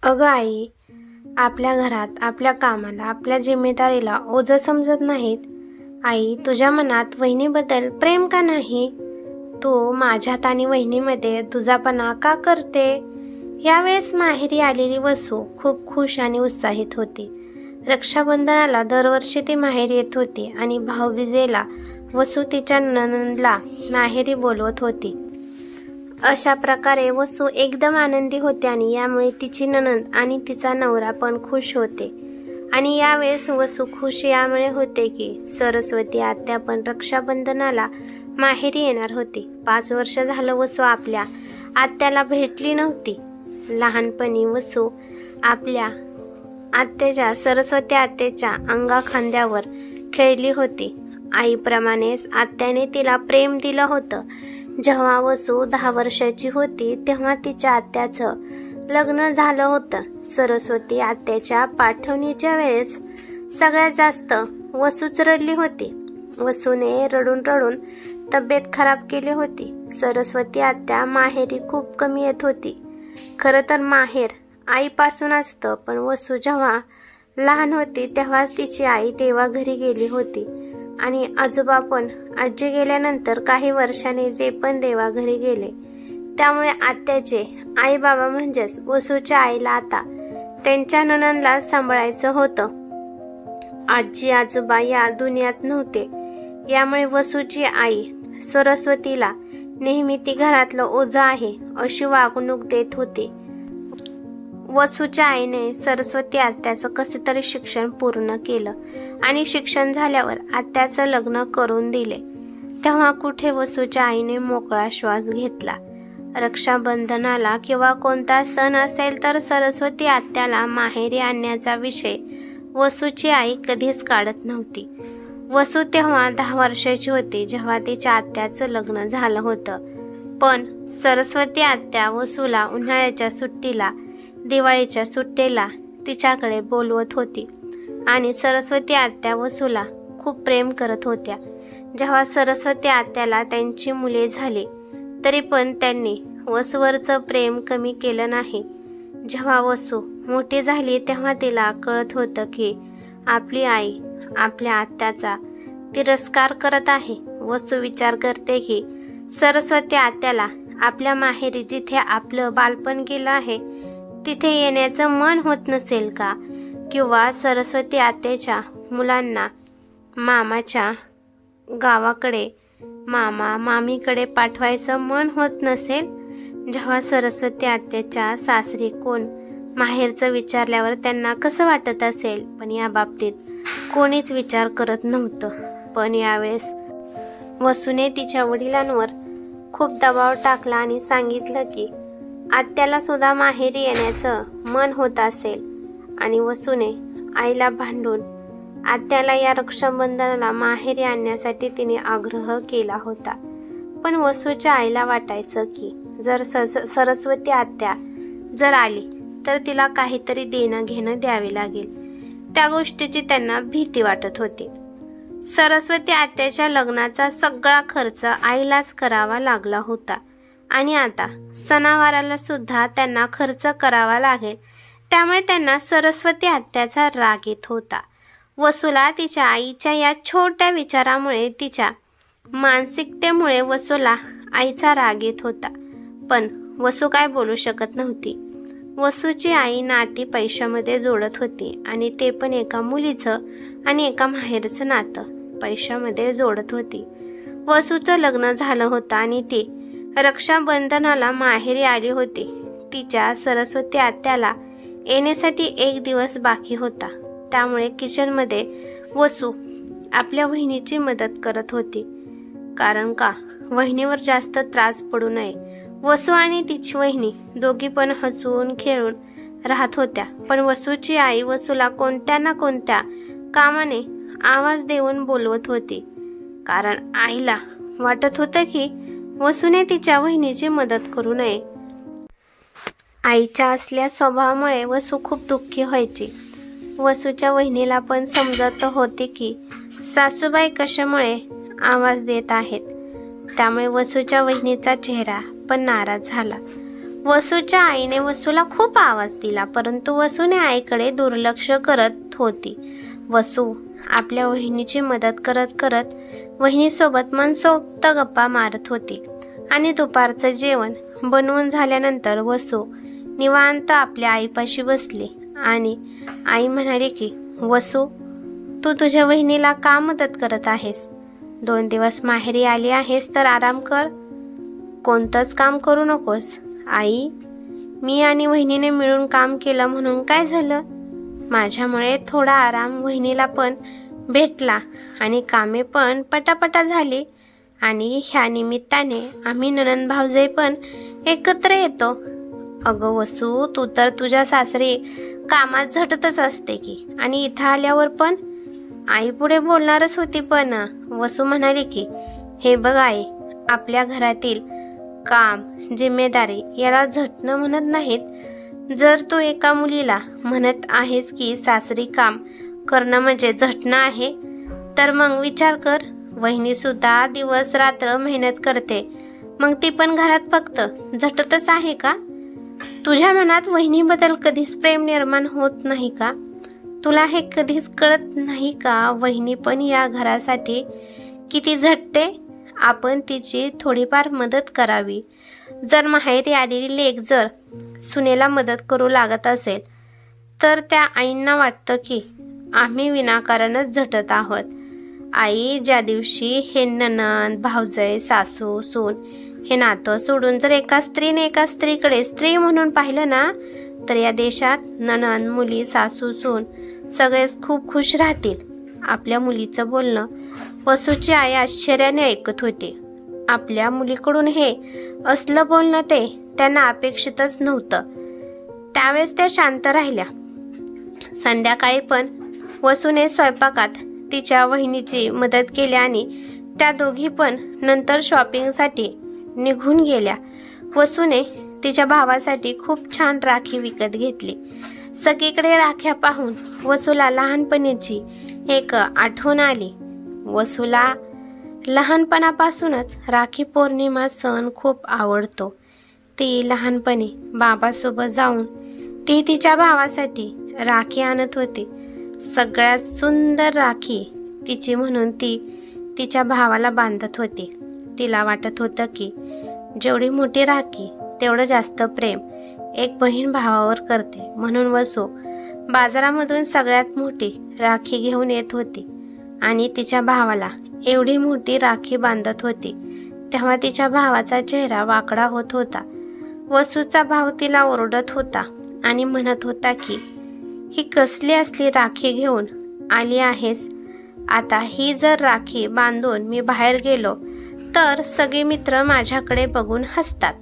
अगं आई, आपल्या घरात आपल्या कामाला आपल्या जिम्मेदारीला ओझं समजत नाहीत. आई, तुझ्या मनात वहिनीबद्दल प्रेम का नाही? तू माझ्यात आणि वहिनीमध्ये तुझापणा का करते? यावेळेस माहेरी आलेली वसू खूप खुश आणि उत्साहित होती. रक्षाबंधनाला दरवर्षी ती माहेरी येत होती आणि भाऊबीजेला वसू तिच्या नणंदला माहेरी बोलवत होती. अशा प्रकारे वसू एकदम आनंदी होते आणि यामुळे तिची नणंद आणि तिचा नवरा पण खुश होते. आणि यावेळेस वसू खुश यामुळे होते की सरस्वती आत्या पण रक्षाबंधनाला माहेरी येणार होती. 5 वर्ष झालं वसू आपल्या आत्याला भेटली नव्हती. लहानपणी वसू आपल्या आत्याच्या सरस्वती आत्याच्या अंगाखांद्यावर खेळली होती. आईप्रमाणेच आत्याने तिला प्रेम दिलं होतं. जेव्हा वसू 10 वर्षाची होती तेव्हा तिच्या आत्याचं लग्न झालं होतं. सरस्वती आत्याच्या पाठवणीच्या वेळेस सगळ्यात जास्त वसूच रडली होती. वसूने रडून रडून तब्येत खराब केली होती. सरस्वती आत्या माहेरी खूप कमी येत होती. खरं तर माहेर आईपासून असतं, पण वसू जेव्हा लहान होती तेव्हाच तिची आई देवाघरी गेली होती आणि आजोबा पण आजी गेल्यानंतर काही वर्षांनी ते पण देवाघरी गेले. त्यामुळे आत्याचे आई बाबा म्हणजेच वसूच्या आईला आता त्यांच्या नणंदला सांभाळायचं होतं. आजी आजोबा या दुनियात नव्हते. यामुळे वसूची आई सरस्वतीला नेहमी ती घरातलं ओझं आहे अशी वागणूक देत होती. वसूच्या आईने सरस्वती आत्याचं कसे तरी शिक्षण पूर्ण केलं आणि शिक्षण झाल्यावर आत्याचं लग्न करून दिले. तेव्हा कुठे वसूच्या आईने मोकळा श्वास घेतला. रक्षाबंधनाला किंवा कोणता सण असेल तर सरस्वती आत्याला माहेरी आणण्याचा विषय वसूची आई कधीच काढत नव्हती. वसू तेव्हा 10 वर्षाची होती जेव्हा तिच्या आत्याचं लग्न झालं होतं. पण सरस्वती आत्या वसूला उन्हाळ्याच्या सुट्टीला दिवाळीच्या सुट्टीला तिच्याकडे बोलवत होती आणि सरस्वती आत्या वसूला खूप प्रेम करत होत्या. जेव्हा सरस्वती आत्याला त्यांची मुले झाली तरी पण त्यांनी वसूवरचं प्रेम कमी केलं नाही. जेव्हा वसू मोठी झाली तेव्हा तिला कळत होतं की आपली आई आपल्या आत्याचा तिरस्कार करत आहे. वसू विचार करते की सरस्वती आत्याला आपल्या माहेरी जिथे आपलं बालपण गेलं आहे तिथे येण्याचं मन होत नसेल का? किंवा सरस्वती आत्याच्या मुलांना मामाच्या गावाकडे मामा मामीकडे पाठवायचं मन होत नसेल? जेव्हा सरस्वती आत्याच्या सासरी कोण माहेरचं विचारल्यावर त्यांना कसं वाटत असेल? पण या बाबतीत कोणीच विचार करत नव्हतं. पण यावेळेस वसूने तिच्या वडिलांवर खूप दबाव टाकला आणि सांगितलं की आत्याला सुद्धा माहेरी येण्याचं मन होत असेल. आणि वसूने आईला भांडून आत्याला या रक्षाबंधनाला माहेरी आणण्यासाठी तिने आग्रह केला होता. पण वसूच्या आईला वाटायचं की जर सरस्वती आत्या जर आली तर तिला काहीतरी देणं घेणं द्यावे लागेल. त्या गोष्टीची त्यांना भीती वाटत होती. सरस्वती आत्याच्या लग्नाचा सगळा खर्च आईलाच करावा लागला होता आणि आता सणावाराला सुद्धा त्यांना खर्च करावा लागेल. त्यामुळे त्यांना सरस्वती आत्याचा राग येत होता. वसूला तिच्या आईच्या या छोट्या विचारामुळे तिच्या मानसिकतेमुळे वसूला आईचा राग येत होता. पण वसू काय बोलू शकत नव्हती. वसूची आई नाती पैशामध्ये जोडत होती आणि ते पण एका मुलीचं आणि एका माहेरचं नातं पैशामध्ये जोडत होती. वसूचं लग्न झालं होतं आणि ती रक्षाबंधनाला माहेरी आली होती. तिच्या सरस्वती आत्याला येण्यासाठी 1 दिवस बाकी होता. त्यामुळे किचनमध्ये वसू आपल्या वहिनीची मदत करत होती. कारण का वहिनीवर जास्त त्रास पडू नये. वसू आणि तिची वहिनी दोघी पण हसून खेळून राहत होत्या. पण वसूची आई वसूला कोणत्या ना कोणत्या कामाने आवाज देऊन बोलवत होती. कारण आईला वाटत होतं की वसूने तिच्या वहिनीची मदत करू नये. आईच्या असल्या स्वभावामुळे वसू खूप दुःखी व्हायची. वसूच्या वहिनीला पण समजत होते की सासूबाई कशामुळे आवाज देत आहेत. त्यामुळे वसूच्या वहिनीचा चेहरा पण नाराज झाला. वसूच्या आईने वसूला खूप आवाज दिला, परंतु वसूने आईकडे दुर्लक्ष करत होती. वसू आपल्या वहिनीची मदत करत करत वहिनीसोबत मनसोक्त गप्पा मारत होती. आणि दुपारचं जेवण बनवून झाल्यानंतर वसू निवांत आपल्या आईपाशी बसली आणि आई म्हणाली की, वसू, तू तुझ्या वहिनीला का मदत करत आहेस? 2 दिवस माहेरी आली आहेस तर आराम कर, कोणतंच काम करू नकोस. आई, मी आणि वहिनीने मिळून काम केलं म्हणून काय झालं? माझ्यामुळे थोडा आराम वहिनीला पण भेटला आणि कामे पण पटापटा झाली आणि ह्या निमित्ताने आम्ही नणंद भावजय पण एकत्र येतो. अगं वसू, तू तर तुझ्या सासरी कामात झटतच असते की, आणि इथं आल्यावर पण. आई पुढे बोलणारच होती, पण वसू म्हणाली की, हे बघ आई, आपल्या घरातील काम जिम्मेदारी याला झटणं म्हणत नाहीत. जर तू एका मुलीला म्हणत आहेस की सासरी काम करणं म्हणजे झटणं आहे, तर मग विचार कर, वहिनी सुद्धा दिवस रात्र मेहनत करते, मग ती पण घरात फक्त झटतच आहे का? तुझ्या मनात वहिनीबद्दल कधीच प्रेम निर्माण होत नाही का? तुला हे कधीच कळत नाही का वहिनी पण या घरासाठी किती झटते? आपण तिची थोडीफार मदत करावी. जर माहेरी आलेली लेक जर सुनेला मदत करू लागत असेल तर त्या आईंना वाटतं की आम्ही विनाकारणच झटत आहोत. आई, ज्या दिवशी हे नणंद भावजय सासू सून हे नातं सोडून जर एका स्त्रीने एका स्त्रीकडे स्त्री म्हणून पाहिलं ना, तर या देशात नणंद मुली सासू सून सगळेच खूप खुश राहतील. आपल्या मुलीचं बोलणं वसूची आई आश्चर्याने ऐकत होती. आपल्या मुलीकडून हे असलं बोलणं ते त्यांना अपेक्षितच नव्हतं. त्यावेळेस त्या शांत राहिल्या. संध्याकाळी पण वसूने स्वयंपाकात तिच्या वहिनीची मदत केली आणि त्या दोघी पण नंतर शॉपिंगसाठी निघून गेल्या. वसूने तिच्या भावासाठी खूप छान राखी विकत घेतली. सगळीकडे राख्या पाहून वसूला लहानपणीची एक आठवण आली. वसूला लहानपणापासूनच राखी पौर्णिमा सण खूप आवडतो. ती लहानपणी बाबासोबत जाऊन ती तिच्या भावासाठी राखी आणत होती. सगळ्यात सुंदर राखी तिची म्हणून ती तिच्या भावाला बांधत होती. तिला वाटत होतं की जेवढी मोठी राखी तेवढं जास्त प्रेम एक बहीण भावावर करते. म्हणून वसू बाजारामधून सगळ्यात मोठी राखी घेऊन येत होती आणि तिच्या भावाला एवढी मोठी राखी बांधत होती. तेव्हा तिच्या भावाचा चेहरा वाकडा होत होता. वसूचा भाव तिला ओरडत होता आणि म्हणत होता की ही कसली असली राखी घेऊन आली आहेस? आता ही जर राखी बांधून मी बाहेर गेलो तर सगळे मित्र माझ्याकडे बघून हसतात.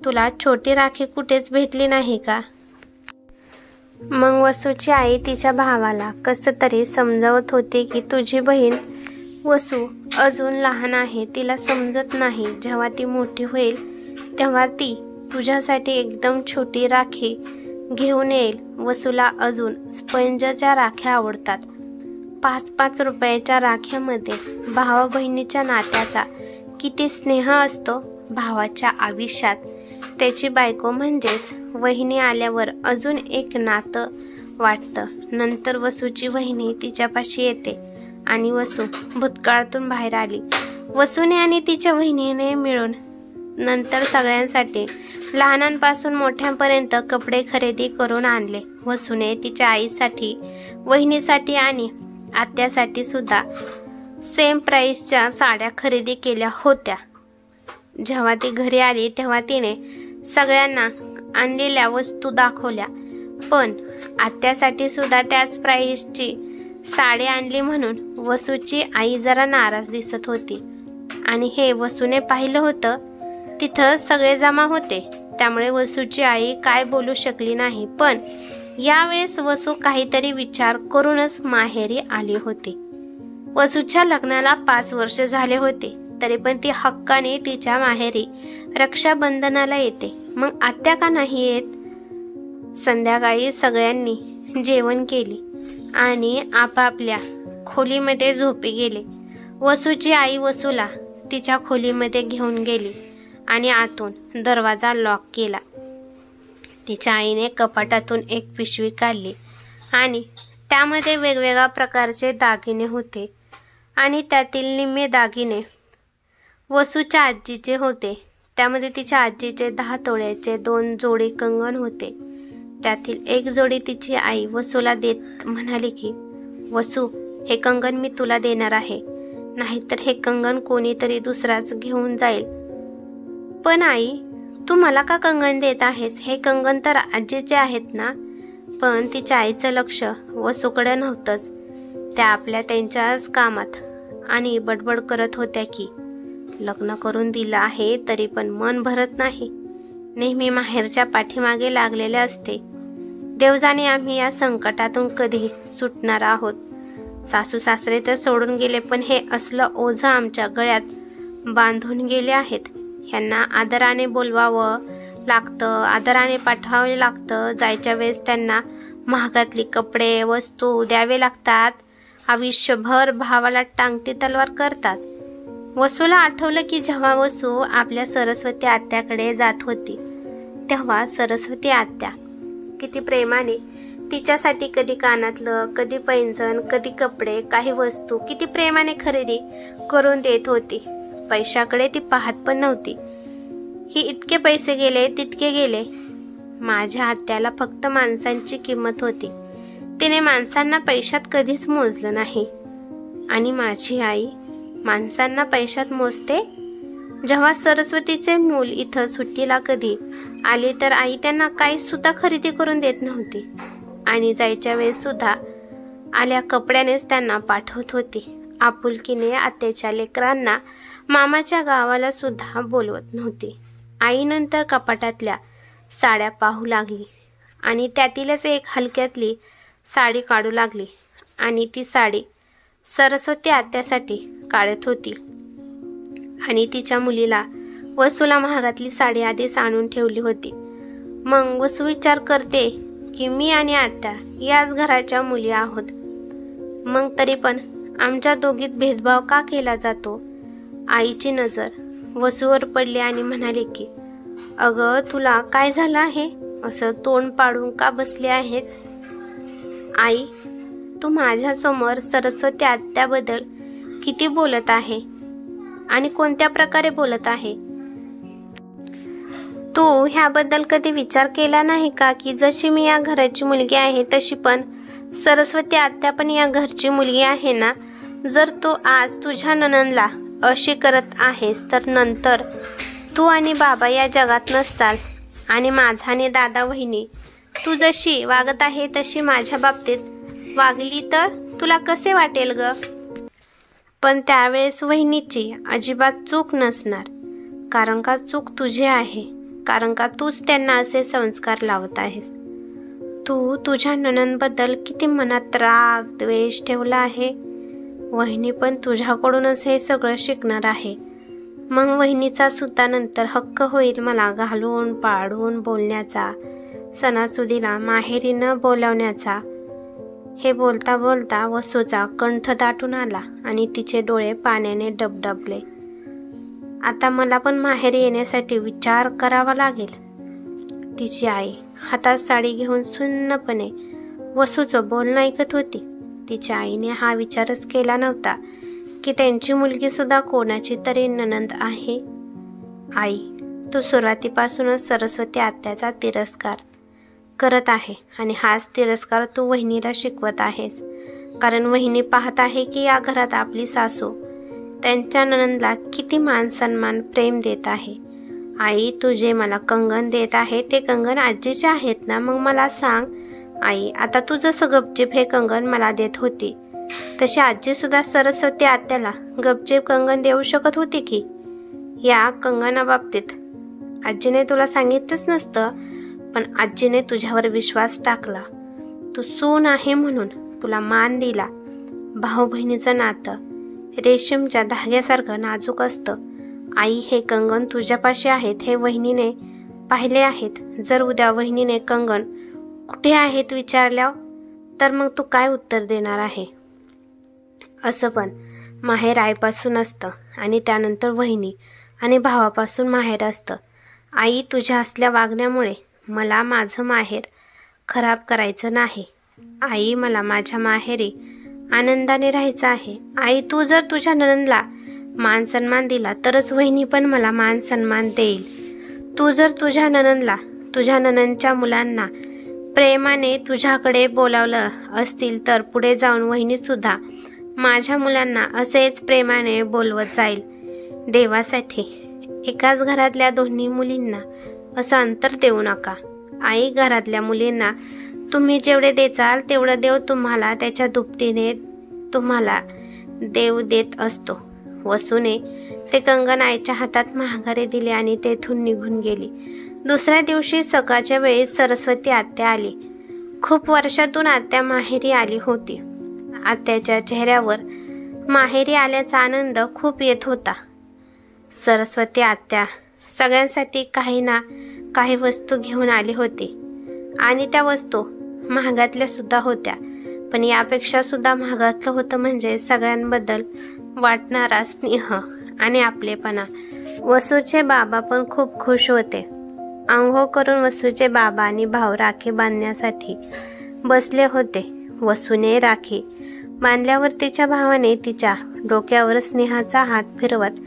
तुला छोटी राखी कुठेच भेटली नाही का? मग वसूची आई तिच्या भावाला कसं तरी समजावत होती की तुझी बहीण वसू अजून लहान आहे, तिला समजत नाही. जेव्हा ती मोठी होईल तेव्हा ती तुझ्यासाठी एकदम छोटी राखी घेऊन येईल. वसूला अजून स्पंजच्या राख्या आवडतात. 5-5 रुपयाच्या राख्यामध्ये भावा बहिणीच्या नात्याचा किती स्नेह असतो. भावाच्या आयुष्यात त्याची बायको म्हणजेच वहिनी आल्यावर अजून एक नातं वाटतं. नंतर वसूची वहिनी तिच्यापाशी येते आणि वसू भूतकाळातून बाहेर आली. वसूने आणि तिच्या वहिनीने मिळून नंतर सगळ्यांसाठी लहानांपासून मोठ्यांपर्यंत कपडे खरेदी करून आणले. वसूने तिच्या आईसाठी, वहिनीसाठी आणि आत्यासाठी सुद्धा सेम प्राइसच्या साड्या खरेदी केल्या होत्या. जेव्हा ती घरी आली तेव्हा तिने सगळ्यांना आणलेल्या वस्तू दाखवल्या, पण आत्यासाठी सुद्धा त्याच प्राइसची साडी आणली म्हणून वसूची आई जरा नाराज दिसत होती. आणि हे वसूने पाहिलं होतं. तिथं सगळे जमा होते, त्यामुळे वसूची आई काय बोलू शकली नाही. पण यावेळेस वसू काहीतरी विचार करूनच माहेरी आली होती. वसूच्या लग्नाला 5 वर्ष झाले होते, तरी पण ती हक्काने तिच्या माहेरी रक्षाबंधनाला येते. मग आत्या का नाही येत? संध्याकाळी सगळ्यांनी जेवण केले आणि आपापल्या खोलीमध्ये झोपी गेले. वसूची आई वसूला तिच्या खोलीमध्ये घेऊन गेली आणि आतून दरवाजा लॉक केला. तिच्या आईने कपाटातून एक पिशवी काढली आणि त्यामध्ये वेगवेगळ्या प्रकारचे दागिने होते आणि त्यातील निम्मे दागिने वसूच्या आजीचे होते. त्यामध्ये तिच्या आजीचे 10 तोळ्याचे 2 जोडी कंगन होते. त्यातील एक जोडी तिची आई वसूला देत म्हणाली की, वसू, हे कंगन मी तुला देणार आहे, नाहीतर हे कंगन कोणीतरी दुसराच घेऊन जाईल. पण आई, तू मला का कंगन देत आहेस? हे कंगन तर आजीचे आहेत ना? पण तिच्या आईचं लक्ष वसूकडे नव्हतंच. त्या आपल्या त्यांच्याच कामात आणि बडबड करत होत्या की, लग्न करून दिलं आहे तरी पण मन भरत नाही, नेहमी माहेरच्या पाठीमागे लागलेले असते. देव जाणे आम्ही या संकटातून कधी सुटणार आहोत. सासू सासरे तर सोडून गेले, पण हे असलं ओझं आमच्या गळ्यात बांधून गेले आहेत. ह्यांना आदराने बोलवावं लागतं, आदराने पाठवावे लागतं. जायच्या वेळेस त्यांना महागातली कपडे वस्तू द्यावे लागतात. आयुष्यभर भावाला टांगती तलवार करतात. वसूला आठवलं की जेव्हा वसू आपल्या सरस्वती आत्याकडे जात होती तेव्हा सरस्वती आत्या किती प्रेमाने तिच्यासाठी कधी कानातलं, कधी पैंजण, कधी कपडे, काही वस्तू किती प्रेमाने खरेदी करून देत होती. पैशाकडे ती पाहत पण नव्हती. ही इतके पैसे गेले तितके गेले. माझ्या आत्याला फक्त माणसांची किंमत होती. तिने माणसांना पैशात कधीच मोजलं नाही. आणि माझी आई माणसांना पैशात मोजते. जेव्हा सरस्वतीचे मूल इथं सुट्टीला कधी आले तर आई त्यांना काही सुद्धा खरेदी करून देत नव्हती आणि जायच्या वेळेस सुद्धा आल्या कपड्यानेच त्यांना पाठवत होती. आपुलकीने आत्याच्या लेकरांना मामाच्या गावाला सुद्धा बोलवत नव्हती. आई नंतर कपाटातल्या साड्या पाहू लागली आणि त्यातीलच एक हलक्यातली साडी काढू लागली आणि ती साडी सरस्वती आत्यासाठी काढत होती. आणि तिच्या मुलीला वसूला महागातली साडी आधीच आणून ठेवली होती. मग वसू विचार करते की मी आणि आत्या याच घराच्या मुली आहोत, मग तरी पण आमच्या दोघीत भेदभाव का केला जातो? आईची नजर वसूवर पडली आणि म्हणाले की, अगं तुला काय झालं आहे? असं तोंड पाडून का बसली आहेस? आई, तू माझ्यासमोर सरस्वती आत्याबद्दल किती बोलत आहे आणि कोणत्या प्रकारे बोलत आहे? तू ह्याबद्दल कधी विचार केला नाही का की जशी मी या घराची मुलगी आहे तशी पण सरस्वती आत्या पण या घरची मुलगी आहे ना? जर तू आज तुझ्या नणंदला अशी करत आहेस तर नंतर तू आणि बाबा या जगात नसताल आणि माझा आणि दादा वहिनी तू जशी वागत आहे तशी माझ्या बाबतीत वागली तर तुला कसे वाटेल ग? पण त्यावेळेस वहिनीची अजिबात चूक नसणार, कारण का चूक तुझी आहे, कारण का तूच त्यांना असे संस्कार लावत आहेस. तू तुझ्या नणंदबद्दल किती मनात राग द्वेष ठेवला आहे. वहिनी पण तुझ्याकडूनच हे सगळं शिकणार आहे. मग वहिनीचा सुद्धा नंतर हक्क होईल मला घालून पाडून बोलण्याचा, सणासुदीला माहेरी न बोलावण्याचा. हे बोलता बोलता वसूचा कंठ दाटून आला आणि तिचे डोळे पाण्याने डबडबले. आता मला पण माहेरी येण्यासाठी विचार करावा लागेल. तिची आई हातात साडी घेऊन सुन्नपणे वसूचं बोलणं ऐकत होती. तिच्या आईने हा विचारच केला नव्हता की त्यांची मुलगी सुद्धा कोणाची तरी नणंद आहे. आई, तू सुरुवातीपासूनच सरस्वती आत्याचा तिरस्कार करत आहे आणि हाच तिरस्कार तू वहिनीला शिकवत आहेस, कारण वहिनी पाहत आहे की या घरात आपली सासू त्यांच्या नणंदला किती मान सन्मान प्रेम देत आहे. आई, तू जे मला कंगन देत आहे ते कंगन आजीचे आहेत ना? मग मला सांग आई, आता तू जसं गपचीप हे कंगन मला देत होती तशी आजी सुद्धा सरस्वती आत्याला गपचीप कंगन देऊ शकत होती की? या कंगनाबाबतीत आजीने तुला सांगितलंच नसतं, पण आजीने तुझ्यावर विश्वास टाकला. तू सून आहे म्हणून तुला मान दिला. भाऊ बहिणीचं नातं रेशीमच्या धाग्यासारखं नाजूक असतं. आई, हे कंगन तुझ्यापाशी आहेत हे वहिनीने पाहिले आहेत. जर उद्या वहिनीने कंगन कुठे आहेत विचारल्यावर तर मग तू काय उत्तर देणार आहे? असं पण माहेर आईपासून असतं आणि त्यानंतर वहिनी आणि भावापासून माहेर असतं. आई, तुझ्या असल्या वागण्यामुळे मला माझं माहेर खराब करायचं नाही. आई, मला माझ्या माहेरी आनंदाने राहायचं आहे. आई, तू जर तुझ्या नणंदला मान सन्मान दिला तरच वहिनी पण मला मान सन्मान देईल. तू जर तुझ्या नणंदला, तुझ्या नणंदच्या मुलांना प्रेमाने तुझ्याकडे बोलावलं असतील तर पुढे जाऊन वहिनी सुद्धा माझ्या मुलांना असेच प्रेमाने बोलवत जाईल. देवासाठी एकाच घरातल्या दोन्ही मुलींना असं अंतर देऊ नका. आई, घरातल्या मुलींना तुम्ही जेवढे देचाल तेवढं देव तुम्हाला त्याच्या दुपटीने तुम्हाला देव देत असतो. वसूने ते कंगन आईच्या हातात माघारी दिले आणि तेथून निघून गेली. दुसऱ्या दिवशी सकाळच्या वेळी सरस्वती आत्या आली. खूप वर्षातून आत्या माहेरी आली होती. आत्याच्या चेहऱ्यावर माहेरी आल्याचा आनंद खूप येत होता. सरस्वती आत्या सगळ्यांसाठी काही ना काही वस्तू घेऊन आली होती आणि त्या वस्तू महागातल्या सुद्धा होत्या. पण यापेक्षा सुद्धा महागातलं होतं म्हणजे सगळ्यांबद्दल वाटणारा स्नेह आणि आपलेपणा. वसूचे बाबा पण खूप खुश होते. आंघोळ करून वसूचे बाबा आणि भाऊ राखी बांधण्यासाठी बसले होते. वसूने राखी बांधल्यावर तिच्या भावाने तिच्या डोक्यावर स्नेहाचा हात फिरवत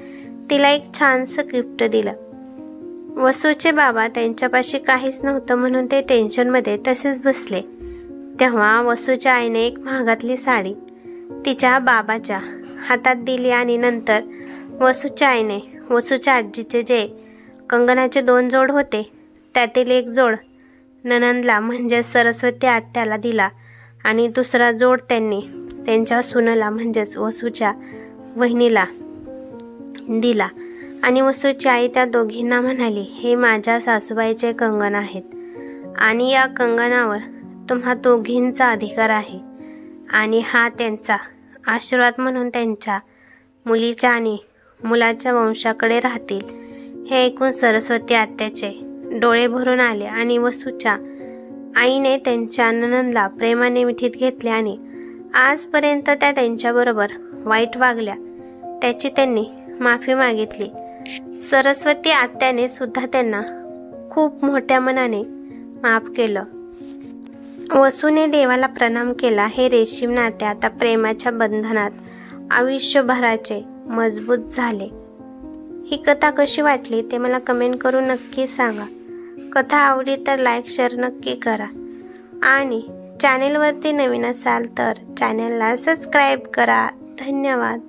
तिला एक छानसं गिफ्ट दिलं. वसूचे बाबा त्यांच्यापाशी काहीच नव्हतं म्हणून ते टेन्शनमध्ये तसेच बसले. तेव्हा वसूच्या आईने एक महागातली साडी तिच्या बाबाच्या हातात दिली आणि नंतर वसूच्या आईने वसूच्या आजीचे जे कंगनाचे 2 जोड होते त्यातील एक जोड नणंदला म्हणजे सरस्वती आत्याला दिला आणि दुसरा जोड त्यांनी त्यांच्या सुनेला म्हणजेच वसूच्या वहिनीला दिला. आणि वसूची आई त्या दोघींना म्हणाली, हे माझ्या सासूबाईचे कंगन आहेत आणि या कंगनावर तुम्हा दोघींचा अधिकार आहे आणि हा त्यांचा आशीर्वाद म्हणून त्यांच्या मुलीच्या आणि मुलाच्या वंशाकडे राहतील. हे ऐकून सरस्वती आत्याचे डोळे भरून आले आणि वसूच्या आईने त्यांच्या नणंदला प्रेमाने मिठीत घेतले आणि आजपर्यंत त्या त्यांच्याबरोबर वाईट वागल्या त्याची त्यांनी माफी मागितली. सरस्वती आत्याने सुद्धा त्यांना खूप मोठ्या मनाने माफ केलं. वसूने देवाला प्रणाम केला. हे रेशीम नाते आता प्रेमाच्या बंधनात आयुष्यभराचे मजबूत झाले. ही कथा कशी वाटली ते मला कमेंट करून नक्की सांगा. कथा आवडली तर लाईक शेअर नक्की करा आणि चॅनेलवरती नवीन असाल तर चॅनेलला सबस्क्राईब करा. धन्यवाद.